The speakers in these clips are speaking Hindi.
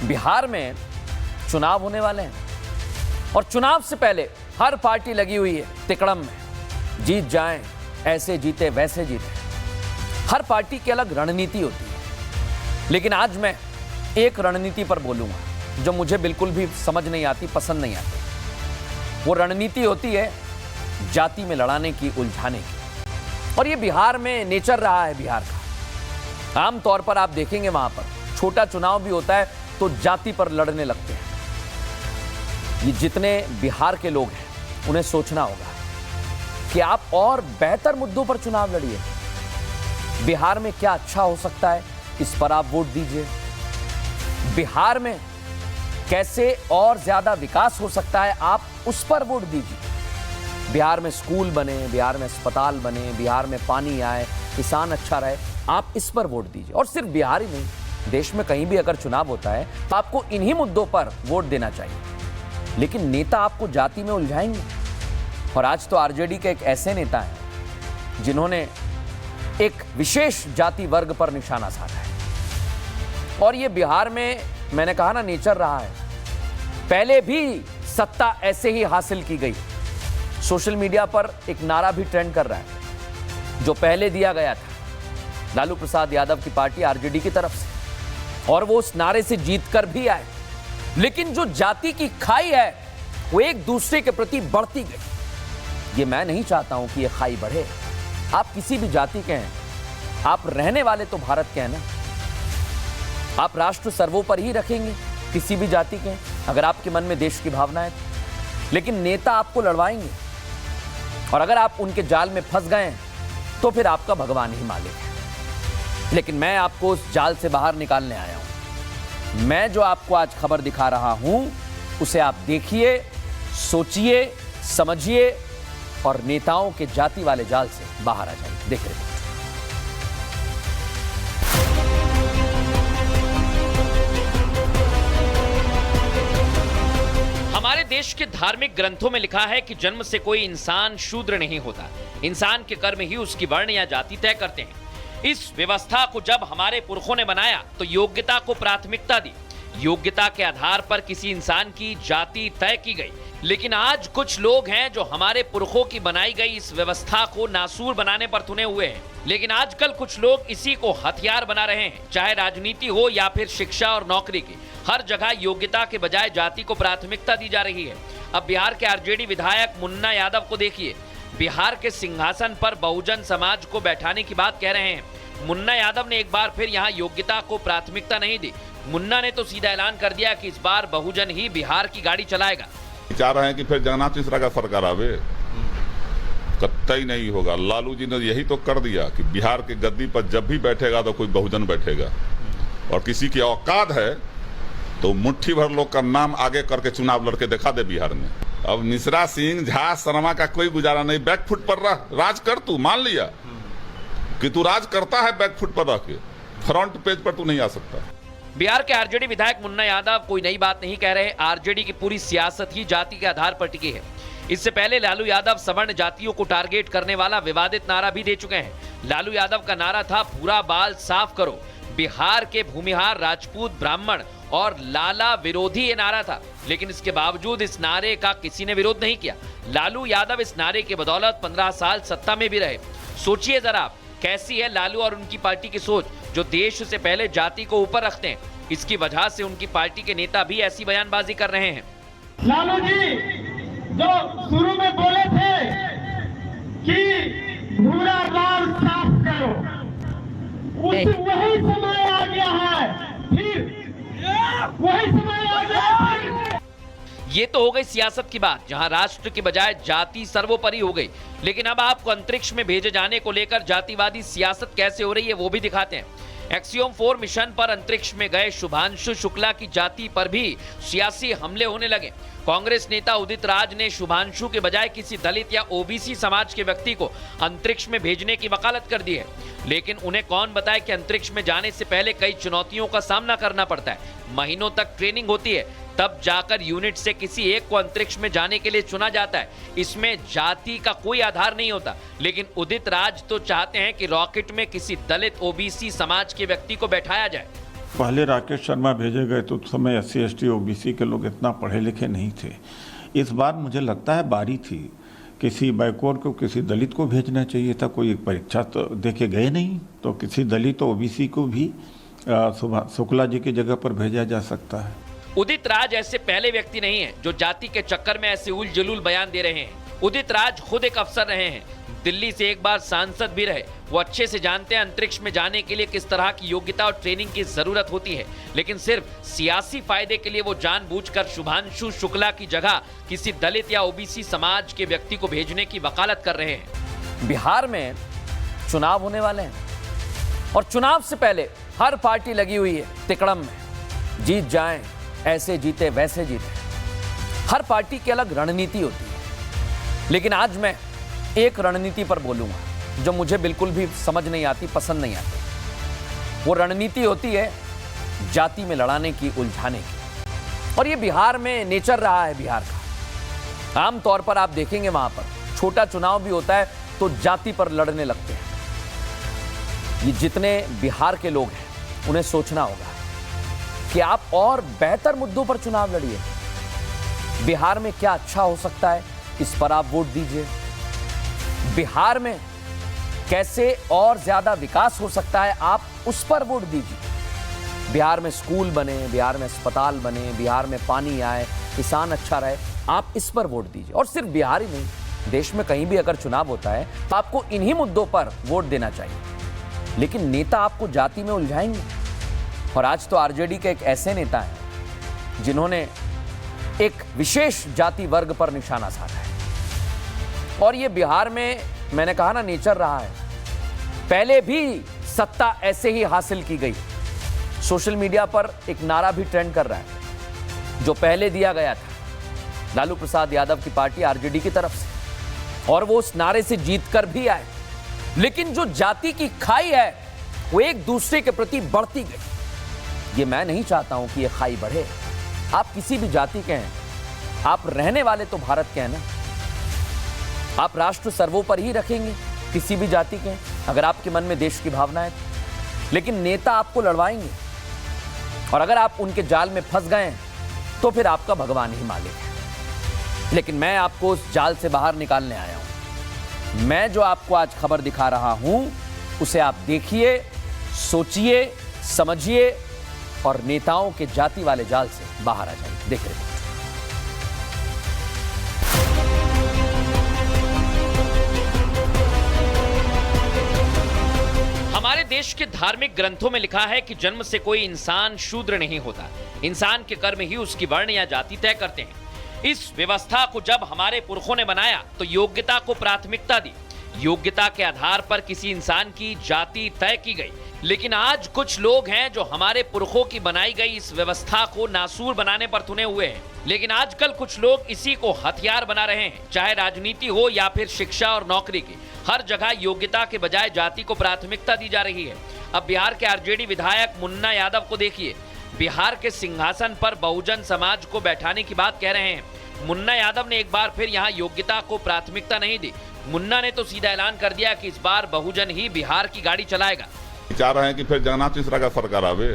बिहार में चुनाव होने वाले हैं और चुनाव से पहले हर पार्टी लगी हुई है तिकड़म में, जीत जाएं, ऐसे जीते वैसे जीते। हर पार्टी की अलग रणनीति होती है, लेकिन आज मैं एक रणनीति पर बोलूंगा जो मुझे बिल्कुल भी समझ नहीं आती, पसंद नहीं आती। वो रणनीति होती है जाति में लड़ाने की, उलझाने की। और ये बिहार में नेचर रहा है बिहार का। आमतौर पर आप देखेंगे वहां पर छोटा चुनाव भी होता है तो जाति पर लड़ने लगते हैं। ये जितने बिहार के लोग हैं उन्हें सोचना होगा कि आप और बेहतर मुद्दों पर चुनाव लड़िए। बिहार में क्या अच्छा हो सकता है, इस पर आप वोट दीजिए। बिहार में कैसे और ज्यादा विकास हो सकता है, आप उस पर वोट दीजिए। बिहार में स्कूल बने, बिहार में अस्पताल बने, बिहार में पानी आए, किसान अच्छा रहे, आप इस पर वोट दीजिए। और सिर्फ बिहार ही नहीं, देश में कहीं भी अगर चुनाव होता है तो आपको इन्हीं मुद्दों पर वोट देना चाहिए। लेकिन नेता आपको जाति में उलझाएंगे। और आज तो आरजेडी के एक ऐसे नेता हैं जिन्होंने एक विशेष जाति वर्ग पर निशाना साधा है। और ये बिहार में, मैंने कहा ना, नेचर रहा है। पहले भी सत्ता ऐसे ही हासिल की गई। सोशल मीडिया पर एक नारा भी ट्रेंड कर रहा है जो पहले दिया गया था लालू प्रसाद यादव की पार्टी आरजेडी की तरफ से, और वो उस नारे से जीतकर भी आए। लेकिन जो जाति की खाई है वो एक दूसरे के प्रति बढ़ती गई। ये मैं नहीं चाहता हूं कि ये खाई बढ़े। आप किसी भी जाति के हैं, आप रहने वाले तो भारत के हैं ना। आप राष्ट्र सर्वोपरि ही रखेंगे किसी भी जाति के, अगर आपके मन में देश की भावना है। लेकिन नेता आपको लड़वाएंगे और अगर आप उनके जाल में फंस गए हैं तो फिर आपका भगवान ही मालिक है। लेकिन मैं आपको उस जाल से बाहर निकालने आया हूं। मैं जो आपको आज खबर दिखा रहा हूं उसे आप देखिए, सोचिए, समझिए और नेताओं के जाति वाले जाल से बाहर आ जाइए। देख रहे हैं। हमारे देश के धार्मिक ग्रंथों में लिखा है कि जन्म से कोई इंसान शूद्र नहीं होता। इंसान के कर्म ही उसकी वर्ण या जाति तय करते हैं। इस व्यवस्था को जब हमारे पुरखों ने बनाया तो योग्यता को प्राथमिकता दी। योग्यता के आधार पर किसी इंसान की जाति तय की गई। लेकिन आज कुछ लोग हैं जो हमारे पुरखों की बनाई गई इस व्यवस्था को नासूर बनाने पर तुले हुए हैं। लेकिन आजकल कुछ लोग इसी को हथियार बना रहे हैं, चाहे राजनीति हो या फिर शिक्षा और नौकरी की। हर जगह योग्यता के बजाय जाति को प्राथमिकता दी जा रही है। अब बिहार के आरजेडी विधायक मुन्ना यादव को देखिए, बिहार के सिंहासन पर बहुजन समाज को बैठाने की बात कह रहे हैं। मुन्ना यादव ने एक बार फिर यहाँ योग्यता को प्राथमिकता नहीं दी। मुन्ना ने तो सीधा ऐलान कर दिया कि इस बार बहुजन ही बिहार की गाड़ी चलाएगा। चाह रहे हैं कि फिर जगन्नाथ मिश्रा का सरकार आवे, कतई नहीं होगा। लालू जी ने यही तो कर दिया कि बिहार के गद्दी पर जब भी बैठेगा तो कोई बहुजन बैठेगा, और किसी की औकात है तो मुट्ठी भर लोग का नाम आगे करके चुनाव लड़के दिखा दे बिहार में। अब मिश्रा, सिंह, झा, शर्मा का कोई गुजारा नहीं। बैकफुट पर रह, राज कर। तू मान लिया कि तू राज करता है, बैकफुट पर रह के, फ्रंट पेज पर तू नहीं आ सकता। बिहार के आरजेडी विधायक मुन्ना यादव कोई नई बात नहीं कह रहे। आरजेडी की पूरी सियासत ही जाति के आधार पर टिकी है। इससे पहले लालू यादव सवर्ण जातियों को टारगेट करने वाला विवादित नारा भी दे चुके हैं। लालू यादव का नारा था, पूरा बाल साफ करो। बिहार के भूमिहार राजपूत, ब्राह्मण और लाला विरोधी ये नारा था। लेकिन इसके बावजूद इस नारे का किसी ने विरोध नहीं किया। लालू यादव इस नारे की बदौलत 15 साल सत्ता में भी रहे। सोचिए जरा कैसी है लालू और उनकी पार्टी की सोच, जो देश से पहले जाति को ऊपर रखते हैं। इसकी वजह से उनकी पार्टी के नेता भी ऐसी बयानबाजी कर रहे हैं। लालू जी जो शुरू में बोले थे कि भूरा बाल साफ करो, वही समय आ गया है, फिर वही समय आ गया है। ये तो हो गई सियासत की बात, जहां राष्ट्र के बजाय जाति सर्वोपरि हो गई। लेकिन अब आपको अंतरिक्ष में भेजे जाने को लेकर जातिवादी सियासत कैसे हो रही है वो भी दिखाते हैं। एक्सियोम 4 मिशन पर अंतरिक्ष में गए शुभांशु शुक्ला की जाति पर भी सियासी हमले होने लगे। कांग्रेस नेता उदित राज ने शुभांशु के बजाय किसी दलित या ओबीसी समाज के व्यक्ति को अंतरिक्ष में भेजने की वकालत कर दी है। लेकिन उन्हें कौन बताए कि अंतरिक्ष में जाने से पहले कई चुनौतियों का सामना करना पड़ता है। महीनों तक ट्रेनिंग होती है, तब जाकर यूनिट से किसी एक को अंतरिक्ष में जाने के लिए चुना जाता है। इसमें जाति का कोई आधार नहीं होता। लेकिन उदित राज तो चाहते हैं कि रॉकेट में किसी दलित ओबीसी समाज के व्यक्ति को बैठाया जाए। पहले राकेश शर्मा भेजे गए तो उस समय SC ST OBC के लोग इतना पढ़े लिखे नहीं थे। इस बार मुझे लगता है बारी थी किसी बैकवर्ड को, किसी दलित को भेजना चाहिए था। कोई परीक्षा तो देके गए नहीं, तो किसी दलित OBC को भी शुक्ला जी की जगह पर भेजा जा सकता है। उदित राज ऐसे पहले व्यक्ति नहीं है जो जाति के चक्कर में ऐसे उल जलूल बयान दे रहे हैं। उदित राज खुद एक अफसर रहे हैं, दिल्ली से एक बार सांसद भी रहे। वो अच्छे से जानते हैं अंतरिक्ष में जाने के लिए किस तरह की योग्यता और ट्रेनिंग की जरूरत होती है, लेकिन सिर्फ सियासी फायदे के लिए वो जानबूझकर शुभांशु शुक्ला की जगह किसी दलित या OBC समाज के व्यक्ति को भेजने की वकालत कर रहे हैं। बिहार में चुनाव होने वाले हैं और चुनाव से पहले हर पार्टी लगी हुई है तिकड़म में। जीत जाएं, ऐसे जीते वैसे जीते। हर पार्टी की अलग रणनीति होती है, लेकिन आज मैं एक रणनीति पर बोलूंगा जो मुझे बिल्कुल भी समझ नहीं आती, पसंद नहीं आती। वो रणनीति होती है जाति में लड़ाने की, उलझाने की। और ये बिहार में नेचर रहा है बिहार का। आमतौर पर आप देखेंगे वहां पर छोटा चुनाव भी होता है तो जाति पर लड़ने लगते हैं। ये जितने बिहार के लोग हैं उन्हें सोचना होगा कि आप और बेहतर मुद्दों पर चुनाव लड़िए। बिहार में क्या अच्छा हो सकता है, इस पर आप वोट दीजिए। बिहार में कैसे और ज्यादा विकास हो सकता है, आप उस पर वोट दीजिए। बिहार में स्कूल बने, बिहार में अस्पताल बने, बिहार में पानी आए, किसान अच्छा रहे, आप इस पर वोट दीजिए। और सिर्फ बिहार ही नहीं, देश में कहीं भी अगर चुनाव होता है तो आपको इन्हीं मुद्दों पर वोट देना चाहिए। लेकिन नेता आपको जाति में उलझाएंगे। और आज तो RJD के एक ऐसे नेता हैं जिन्होंने एक विशेष जाति वर्ग पर निशाना साधा है। और ये बिहार में मैंने कहा ना नेचर रहा है। पहले भी सत्ता ऐसे ही हासिल की गई। सोशल मीडिया पर एक नारा भी ट्रेंड कर रहा है जो पहले दिया गया था लालू प्रसाद यादव की पार्टी RJD की तरफ से, और वो उस नारे से जीतकर भी आए। लेकिन जो जाति की खाई है वो एक दूसरे के प्रति बढ़ती गई। ये मैं नहीं चाहता हूं कि ये खाई बढ़े। आप किसी भी जाति के हैं, आप रहने वाले तो भारत के हैं ना। आप राष्ट्र सर्वोपरि ही रखेंगे किसी भी जाति के, अगर आपके मन में देश की भावना है। लेकिन नेता आपको लड़वाएंगे और अगर आप उनके जाल में फंस गए हैं तो फिर आपका भगवान ही मालिक है। लेकिन मैं आपको उस जाल से बाहर निकालने आया हूं। मैं जो आपको आज खबर दिखा रहा हूं उसे आप देखिए, सोचिए, समझिए और नेताओं के जाति वाले जाल से बाहर आ जाइए। देख रहे हैं। हमारे देश के धार्मिक ग्रंथों में लिखा है कि जन्म से कोई इंसान शूद्र नहीं होता। इंसान के कर्म ही उसकी वर्ण या जाति तय करते हैं। इस व्यवस्था को जब हमारे पुरखों ने बनाया तो योग्यता को प्राथमिकता दी। योग्यता के आधार पर किसी इंसान की जाति तय की गई। लेकिन आज कुछ लोग हैं जो हमारे पुरखों की बनाई गई इस व्यवस्था को नासूर बनाने पर तुले हुए हैं। लेकिन आजकल कुछ लोग इसी को हथियार बना रहे हैं, चाहे राजनीति हो या फिर शिक्षा और नौकरी की। हर जगह योग्यता के बजाय जाति को प्राथमिकता दी जा रही है। अब बिहार के RJD विधायक मुन्ना यादव को देखिए, बिहार के सिंहासन पर बहुजन समाज को बैठाने की बात कह रहे हैं। मुन्ना यादव ने एक बार फिर यहाँ योग्यता को प्राथमिकता नहीं दी। मुन्ना ने तो सीधा ऐलान कर दिया कि इस बार बहुजन ही बिहार की गाड़ी चलाएगा। चाह रहे हैं कि फिर जगन्नाथ मिश्रा का सरकार आवे,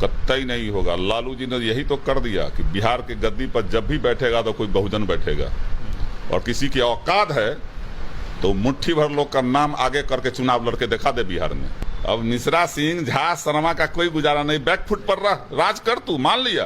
कतई नहीं होगा। लालू जी ने यही तो कर दिया कि बिहार के गद्दी पर जब भी बैठेगा तो कोई बहुजन बैठेगा, और किसी की औकात है तो मुट्ठी भर लोग का नाम आगे करके चुनाव लड़के दिखा दे बिहार में। अब मिश्रा सिंह, झा, शर्मा का कोई गुजारा नहीं। बैकफुट पर रह, राज कर, तू मान लिया